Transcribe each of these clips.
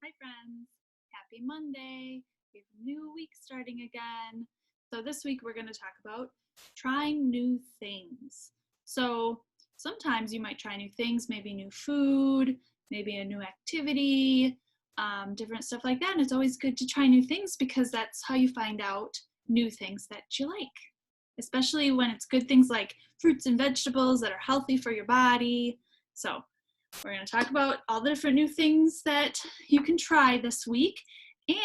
Hi friends, happy Monday. We have a new week starting again. So this week we're going to talk about trying new things. So sometimes you might try new things, maybe new food, maybe a new activity, different stuff like that. And it's always good to try new things because that's how you find out new things that you like, especially when it's good things like fruits and vegetables that are healthy for your body. So we're going to talk about all the different new things that you can try this week,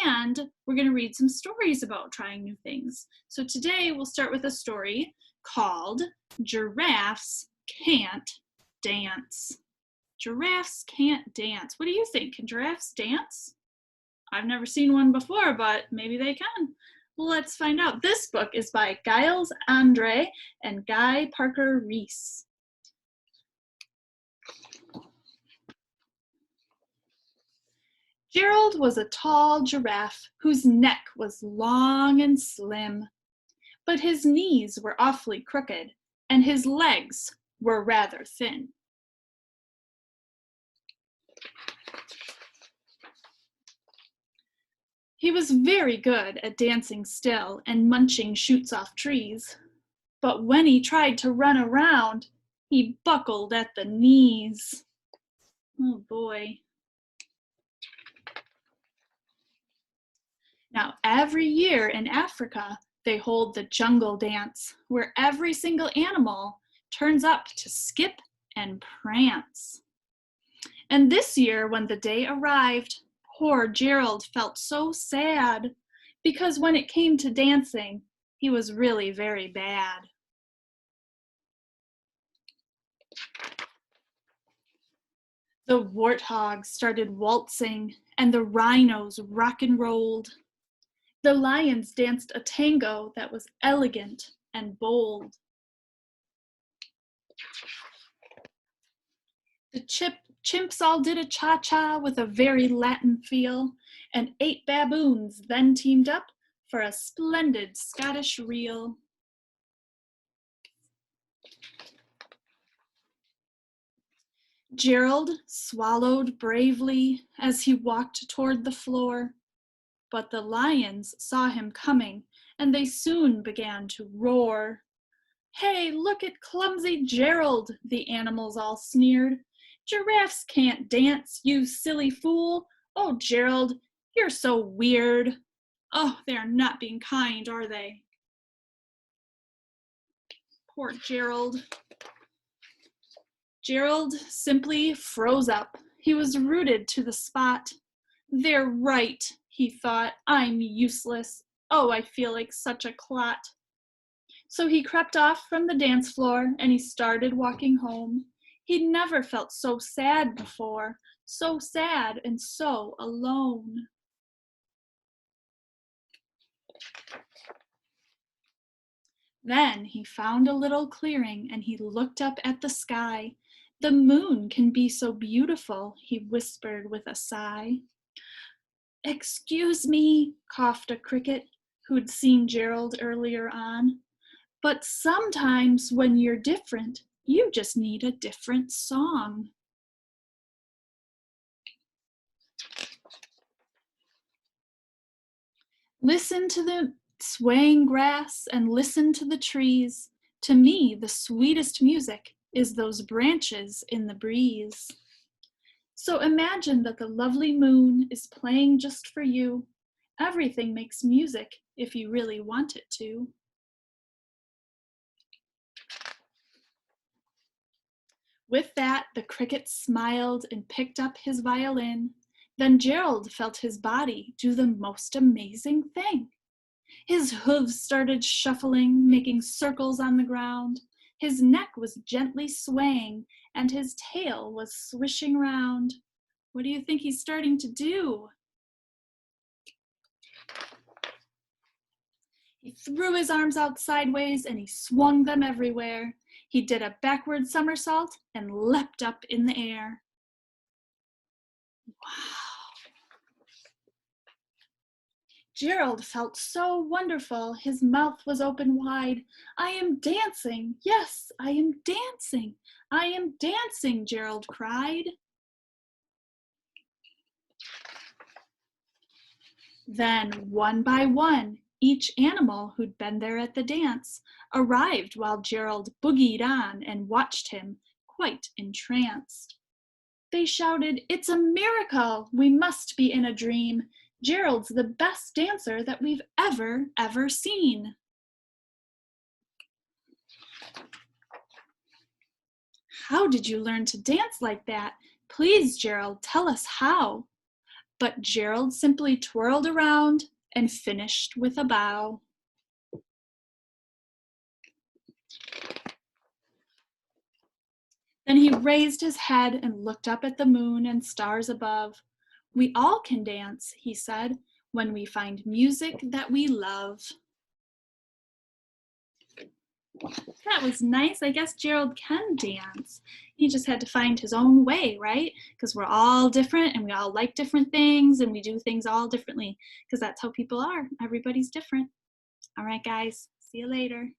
and we're going to read some stories about trying new things. So today we'll start with a story called Giraffes Can't Dance. Giraffes can't dance. What do you think? Can giraffes dance? I've never seen one before, but maybe they can. Well, let's find out. This book is by Giles Andre and Guy Parker Reese. Gerald was a tall giraffe whose neck was long and slim, but his knees were awfully crooked and his legs were rather thin. He was very good at dancing still and munching shoots off trees, but when he tried to run around, he buckled at the knees. Oh boy. Now, every year in Africa, they hold the jungle dance, where every single animal turns up to skip and prance. And this year, when the day arrived, poor Gerald felt so sad, because when it came to dancing, he was really very bad. The warthogs started waltzing, and the rhinos rock and rolled. The lions danced a tango that was elegant and bold. The chimps all did a cha-cha with a very Latin feel, and 8 baboons then teamed up for a splendid Scottish reel. Gerald swallowed bravely as he walked toward the floor, but the lions saw him coming, and they soon began to roar. "Hey, look at clumsy Gerald," the animals all sneered. "Giraffes can't dance, you silly fool. Oh, Gerald, you're so weird." Oh, they are not being kind, are they? Poor Gerald. Gerald simply froze up. He was rooted to the spot. "They're right," he thought. "I'm useless. Oh, I feel like such a clot." So he crept off from the dance floor and he started walking home. He'd never felt so sad before, so sad and so alone. Then he found a little clearing and he looked up at the sky. "The moon can be so beautiful," he whispered with a sigh. "Excuse me," coughed a cricket who'd seen Gerald earlier on, "but sometimes when you're different, you just need a different song." Listen to the swaying grass and listen to the trees. To me, the sweetest music is those branches in the breeze. So imagine that the lovely moon is playing just for you. Everything makes music if you really want it to. With that, the cricket smiled and picked up his violin. Then Gerald felt his body do the most amazing thing. His hooves started shuffling, making circles on the ground. His neck was gently swaying, and his tail was swishing round. What do you think he's starting to do? He threw his arms out sideways and he swung them everywhere. He did a backward somersault and leapt up in the air. Wow. Gerald felt so wonderful. His mouth was open wide. "I am dancing. Yes, I am dancing. I am dancing," Gerald cried. Then, one by one, each animal who'd been there at the dance arrived while Gerald boogied on and watched him, quite entranced. They shouted, "It's a miracle! We must be in a dream. Gerald's the best dancer that we've ever seen." "How did you learn to dance like that? Please, Gerald, tell us how." But Gerald simply twirled around and finished with a bow. Then he raised his head and looked up at the moon and stars above. "We all can dance," he said, "when we find music that we love." That was nice. I guess Gerald can dance. He just had to find his own way, right? Because we're all different and we all like different things and we do things all differently because that's how people are. Everybody's different. All right, guys. See you later.